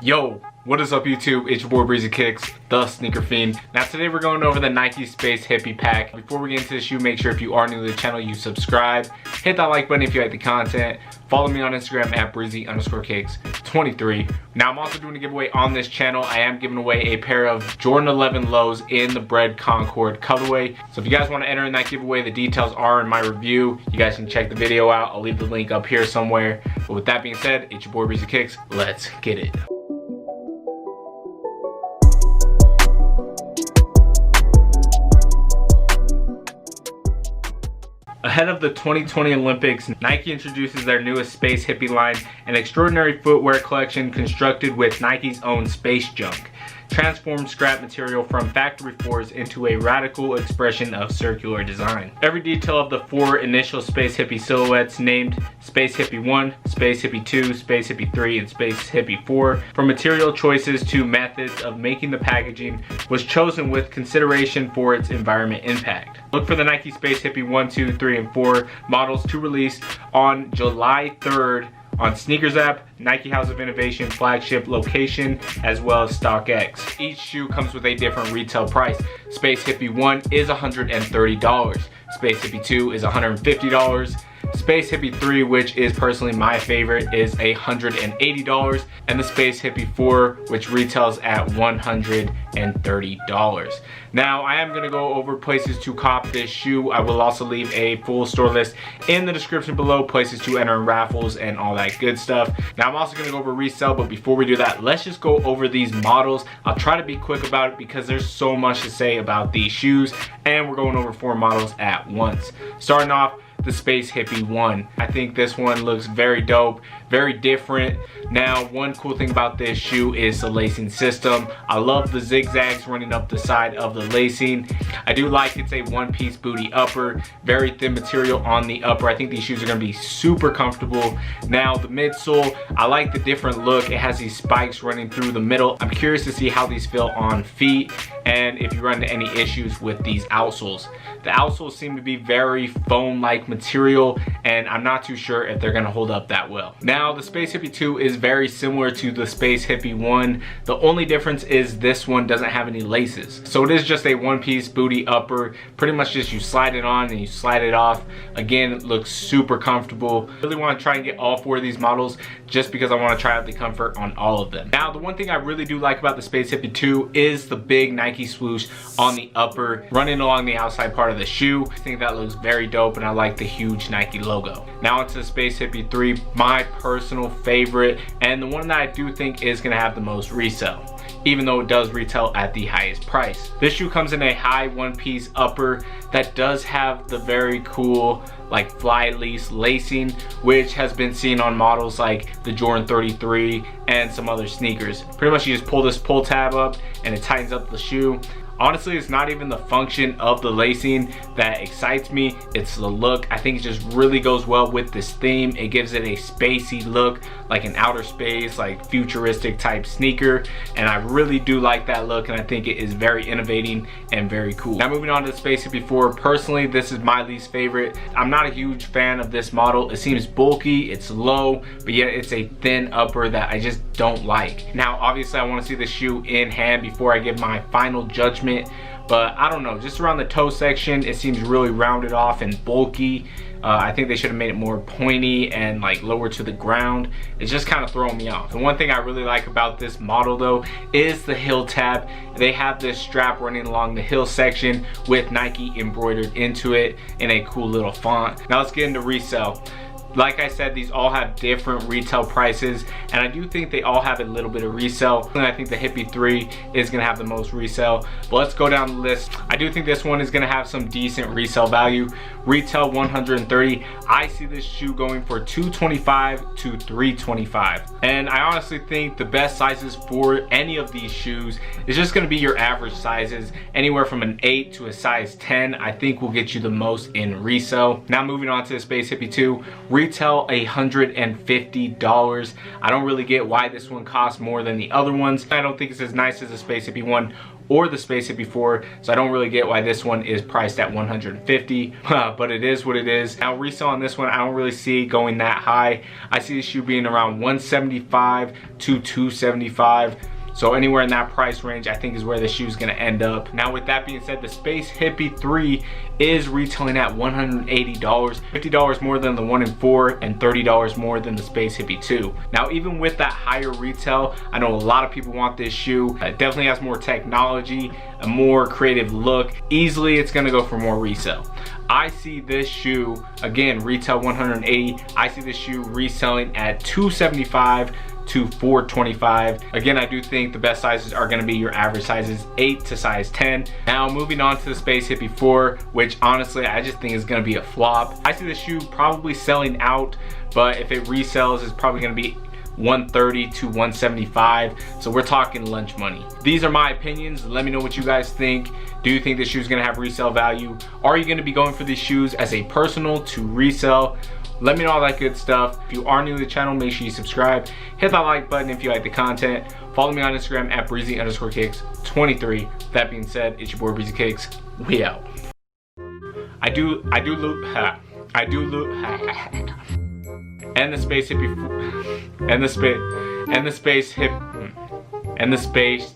Yo, what is up YouTube? It's your boy Breezy Kicks, the Sneaker Fiend. Now today we're going over the Nike Space Hippie pack. Before we get into the shoe, make sure if you are new to the channel, you subscribe. Hit that like button if you like the content. Follow me on Instagram at Breezy_Kicks23. Now I'm also doing a giveaway on this channel. I am giving away a pair of Jordan 11 lows in the Bread Concord colorway. So if you guys want to enter in that giveaway, the details are in my review. You guys can check the video out. I'll leave the link up here somewhere. But with that being said, it's your boy Breezy Kicks. Let's get it. Ahead of the 2020 Olympics, Nike introduces their newest Space Hippie line, an extraordinary footwear collection constructed with Nike's own space junk. Transformed scrap material from factory floors into a radical expression of circular design. Every detail of the four initial Space Hippie silhouettes named Space Hippie 1, Space Hippie 2, Space Hippie 3, and Space Hippie 4, from material choices to methods of making the packaging, was chosen with consideration for its environment impact. Look for the Nike Space Hippie 1, 2, 3, and 4 models to release on July 3rd on Sneakers app, Nike House of Innovation flagship location, as well as StockX. Each shoe comes with a different retail price. Space Hippie 1 is $130. Space Hippie 2 is $150. Space Hippie 3, which is personally my favorite, is $180, and the Space Hippie 4, which retails at $130. Now, I am going to go over places to cop this shoe. I will also leave a full store list in the description below, places to enter in raffles and all that good stuff. Now, I'm also going to go over resale, but before we do that, let's just go over these models. I'll try to be quick about it because there's so much to say about these shoes, and we're going over 4 models at once. Starting off, the Space Hippie 1. I think this one looks very dope, very different. Now, one cool thing about this shoe is the lacing system. I love the zigzags running up the side of the lacing. I do like it's a one-piece booty upper, very thin material on the upper. I think these shoes are gonna be super comfortable. Now, the midsole, I like the different look. It has these spikes running through the middle. I'm curious to see how these feel on feet and if you run into any issues with these outsoles. The outsoles seem to be very foam-like material, and I'm not too sure if they're gonna hold up that well. Now, the Space Hippie 2 is very similar to the Space Hippie 1. The only difference is this one doesn't have any laces. So it is just a one-piece booty upper. Pretty much just you slide it on and you slide it off. Again, it looks super comfortable. I really wanna try and get all 4 of these models just because I wanna try out the comfort on all of them. Now, the one thing I really do like about the Space Hippie 2 is the big Nike swoosh on the upper, running along the outside part of the shoe. I think that looks very dope, and I like the huge Nike logo. Now onto the Space Hippie 3, my personal favorite, and the one that I do think is gonna have the most resale, even though it does retail at the highest price. This shoe comes in a high one-piece upper that does have the very cool like fly-leaf lacing, which has been seen on models like the Jordan 33 and some other sneakers. Pretty much you just pull this pull tab up and it tightens up the shoe. Honestly, it's not even the function of the lacing that excites me, it's the look. I think it just really goes well with this theme. It gives it a spacey look, like an outer space, like futuristic type sneaker, and I really do like that look, and I think it is very innovating and very cool. Now moving on to the Space Hippie 4, personally this is my least favorite. I'm not a huge fan of this model. It seems bulky, it's low, but yet it's a thin upper that I just don't like. Now obviously I want to see the shoe in hand before I give my final judgment, but I don't know, just around the toe section it seems really rounded off and bulky. I think they should have made it more pointy and like lower to the ground. It's just kind of throwing me off. The one thing I really like about this model though is the heel tab. They have this strap running along the heel section with Nike embroidered into it in a cool little font. Now let's get into resale. Like I said, these all have different retail prices, and I do think they all have a little bit of resale. And I think the Hippie 3 is gonna have the most resale. But let's go down the list. I do think this one is gonna have some decent resale value. Retail $130. I see this shoe going for $225 to $325. And I honestly think the best sizes for any of these shoes is just gonna be your average sizes. Anywhere from an 8 to a size 10, I think will get you the most in resale. Now moving on to the Space Hippie 2. Retail $150. I don't really get why this one costs more than the other ones. I don't think it's as nice as the Space Hippie 1 or the Space Hippie 4, so I don't really get why this one is priced at $150, but it is what it is. Now resale on this one, I don't really see it going that high. I see the shoe being around $175 to $275. So anywhere in that price range, I think is where the shoe is going to end up. Now with that being said, the Space Hippie 3 is retailing at $180, $50 more than the 1 and 4, and $30 more than the Space Hippie 2. Now even with that higher retail, I know a lot of people want this shoe. It definitely has more technology, a more creative look. Easily it's going to go for more resale. I see this shoe, again, retail $180. I see this shoe reselling at $275 to $425. Again, I do think the best sizes are going to be your average sizes 8 to size 10. Now moving on to the Space Hippie 4, which honestly I just think is going to be a flop. I see the shoe probably selling out, but if it resells, it's probably going to be $130 to $175, so we're talking lunch money. These are my opinions. Let me know what you guys think. Do you think this shoe is going to have resale value? Are you going to be going for these shoes as a personal to resell? Let me know all that good stuff. If you are new to the channel, make sure you subscribe. Hit that like button if you like the content. Follow me on Instagram at breezy_cakes23. That being said, it's your boy Breezy Cakes. We out. And the Space Hippie, and the Space Hip, and the Space.